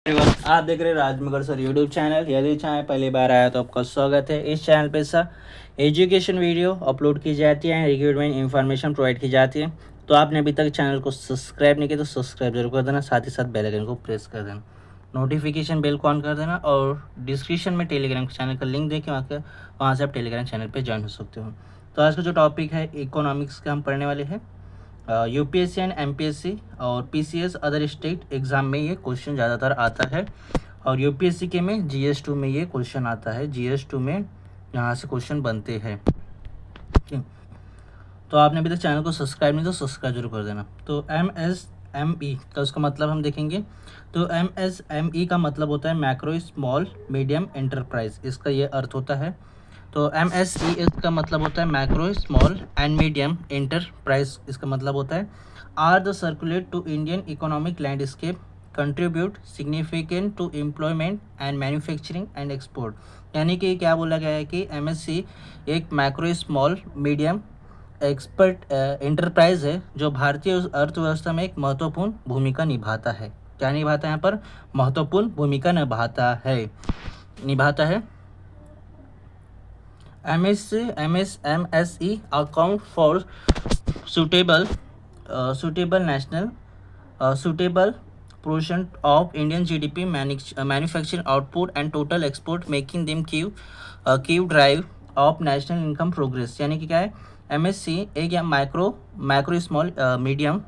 Everyone, आप देख रहे हैं राजमगढ़ सर यूट्यूब चैनल। यदि चैनल पहली बार आया तो आपका स्वागत है। इस चैनल पे सर एजुकेशन वीडियो अपलोड की जाती है, रिक्रूटमेंट इन्फॉर्मेशन प्रोवाइड की जाती है। तो आपने अभी तक चैनल को सब्सक्राइब नहीं किया तो सब्सक्राइब जरूर कर देना, साथ ही साथ बेल आइकन को प्रेस कर देना, नोटिफिकेशन बेल को ऑन कर देना। और डिस्क्रिप्शन में टेलीग्राम चैनल का लिंक देके वहाँ से आप टेलीग्राम चैनल पर ज्वाइन हो सकते हो। तो आज का जो टॉपिक है इकोनॉमिक्स का हम पढ़ने वाले हैं। यूपीएससी एंड एमपीएससी और पीसीएस अदर स्टेट एग्ज़ाम में ये क्वेश्चन ज़्यादातर आता है, और यूपीएससी के में जीएस2 में ये क्वेश्चन आता है। जीएस2 में यहाँ से क्वेश्चन बनते हैं। ठीक, तो आपने अभी तक चैनल को सब्सक्राइब नहीं तो सब्सक्राइब जरूर कर देना। तो एमएसएमई का उसका मतलब हम देखेंगे। तो एमएसएमई का मतलब होता है मैक्रो स्मॉल मीडियम एंटरप्राइज, इसका ये अर्थ होता है। तो एमएसई का मतलब होता है macro small and medium enterprise, इसका मतलब होता है are the circulate to Indian economic landscape, contribute significant to employment and manufacturing and export. यानी कि क्या बोला गया है कि एमएससी एक macro small medium expert enterprise है जो भारतीय अर्थव्यवस्था में एक महत्वपूर्ण भूमिका निभाता है। क्या निभाता है? यहाँ पर महत्वपूर्ण भूमिका निभाता है। MSE account for suitable national suitable portion of Indian GDP, manufacturing output and total export, making them key drive of national income progress। यानी कि क्या है? MSC एक या माइक्रो स्मॉल मीडियम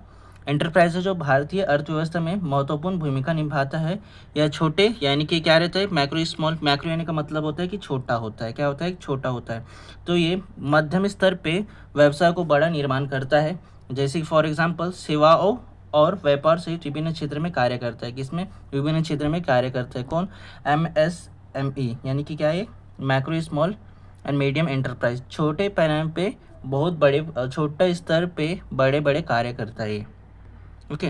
एंटरप्राइज है जो भारतीय अर्थव्यवस्था में महत्वपूर्ण भूमिका निभाता है। यह छोटे यानी कि क्या रहता है? मैक्रो स्मॉल, मैक्रो यानी का मतलब होता है कि छोटा होता है। क्या होता है? छोटा होता है। तो ये मध्यम स्तर पे व्यवसाय को बड़ा निर्माण करता है, जैसे कि फॉर एग्जांपल सेवाओं और व्यापार से विभिन्न क्षेत्र में कार्य करता है। किसमें? विभिन्न क्षेत्र में कार्य करता है। कौन? MSME यानी कि क्या है? Macro small and medium enterprise, छोटे पैमाने पे बहुत बड़े, छोटे स्तर पे बड़े बड़े कार्य करता है। ओके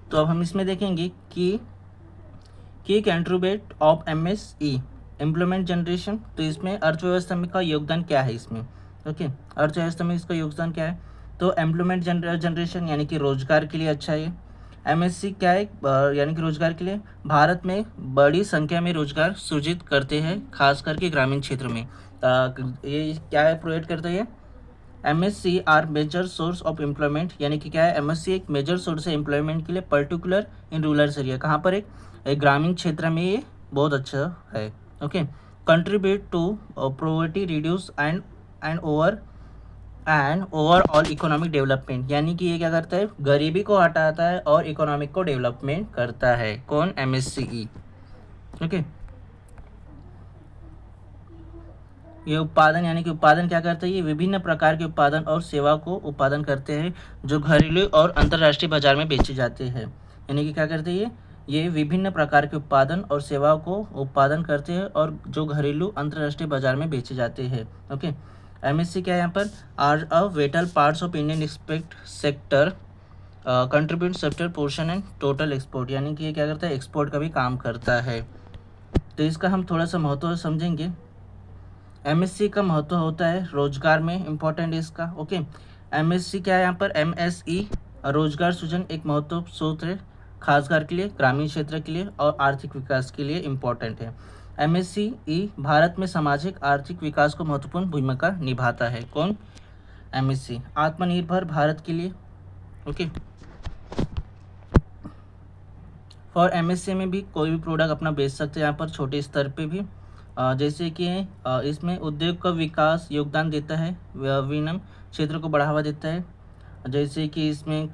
तो अब हम इसमें देखेंगे कि contribute of MSE employment generation. तो इसमें अर्थव्यवस्था में का योगदान क्या है इसमें? ओके, अर्थव्यवस्था में इसका योगदान क्या है? तो एम्प्लॉयमेंट जनरेशन यानी कि रोजगार के लिए अच्छा है। MSC क्या है? यानी कि रोजगार के लिए भारत में बड़ी संख्या में रोजगार सृजित करते हैं, खास करके ग्रामीण क्षेत्र में। ये क्या है? प्रोवाइड करता है। MSC are major source of employment, यानी कि क्या है? MSC एक मेजर सोर्स है एम्प्लॉयमेंट के लिए, पर्टिकुलर इन रूरल एरिया। कहाँ पर? एक ग्रामीण क्षेत्र में ये बहुत अच्छा है। Okay, contribute to poverty reduce and overall economic development, यानी कि ये क्या करता है? गरीबी को हटाता है और इकोनॉमिक को डेवलपमेंट करता है। कौन? MSCE। ओके, ये उत्पादन यानी कि उत्पादन क्या करता है? ये विभिन्न प्रकार के उत्पादन और सेवा को उत्पादन करते हैं जो घरेलू और अंतर्राष्ट्रीय बाजार में बेचे जाते हैं। यानी कि क्या करते हैं? ये विभिन्न प्रकार के उत्पादन और सेवा को उत्पादन करते हैं और जो घरेलू अंतर्राष्ट्रीय बाजार में बेचे जाते हैं। ओके, MSC क्या है यहाँ पर? Are a vital parts of Indian export sector, contribute sector portion and total export, यानी कि ये क्या करता है? एक्सपोर्ट का भी काम करता है। तो इसका हम थोड़ा सा महत्व समझेंगे। MSC का महत्व होता है रोजगार में, इम्पोर्टेंट इसका। ओके, MSC क्या है यहाँ पर? MSE रोजगार सृजन एक महत्व स्रोत है, खासकर के लिए ग्रामीण क्षेत्र के लिए और आर्थिक विकास के लिए इम्पोर्टेंट है। MSCE भारत में सामाजिक आर्थिक विकास को महत्वपूर्ण भूमिका निभाता है। कौन? MSC आत्मनिर्भर भारत के लिए। ओके, फॉर MSC में भी कोई भी प्रोडक्ट अपना बेच सकते हैं यहाँ पर, छोटे स्तर पे भी। जैसे कि इसमें उद्योग का विकास योगदान देता है, विनिमय क्षेत्र को बढ़ावा देता है। जैसे कि इसमें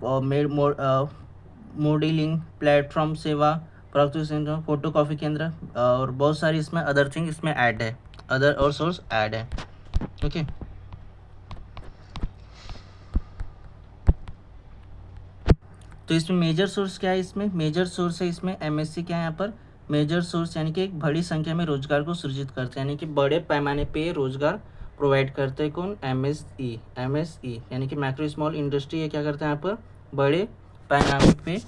मॉडलिंग प्लेटफॉर्म सेवा, प्रस्तुति फोटो कॉपी केंद्र और बहुत सारी इसमें अदर थिंग इसमें ऐड है, अदर और सोर्स ऐड है। ओके, तो इसमें मेजर सोर्स क्या है? इसमें मेजर सोर्स है इसमें MSC क्या है यहाँ पर? मेजर सोर्स यानी कि एक बड़ी संख्या में रोजगार को सृजित करते हैं, यानी कि बड़े पैमाने पे रोजगार प्रोवाइड करते हैं। कौन? MSE यानी कि मैक्रो स्मॉल इंडस्ट्री है, क्या करता है यहाँ पर? बड़े पैमाने पे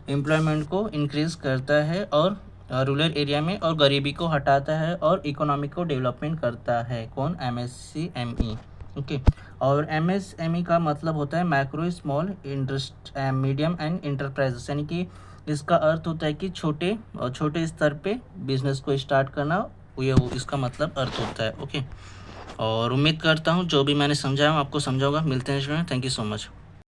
एम्प्लॉयमेंट को इंक्रीज करता है और रूरल एरिया में और गरीबी को हटाता है और इकोनॉमी को डेवलपमेंट करता है। कौन? MSCME। ओके। और MSME का मतलब होता है micro small industry medium and enterprises, यानी कि इसका अर्थ होता है कि छोटे स्तर पे बिजनेस को स्टार्ट करना, ये इसका मतलब अर्थ होता है। ओके। और उम्मीद करता हूँ जो भी मैंने समझाया आपको समझा होगा। मिलते हैं इसमें। Thank you so much.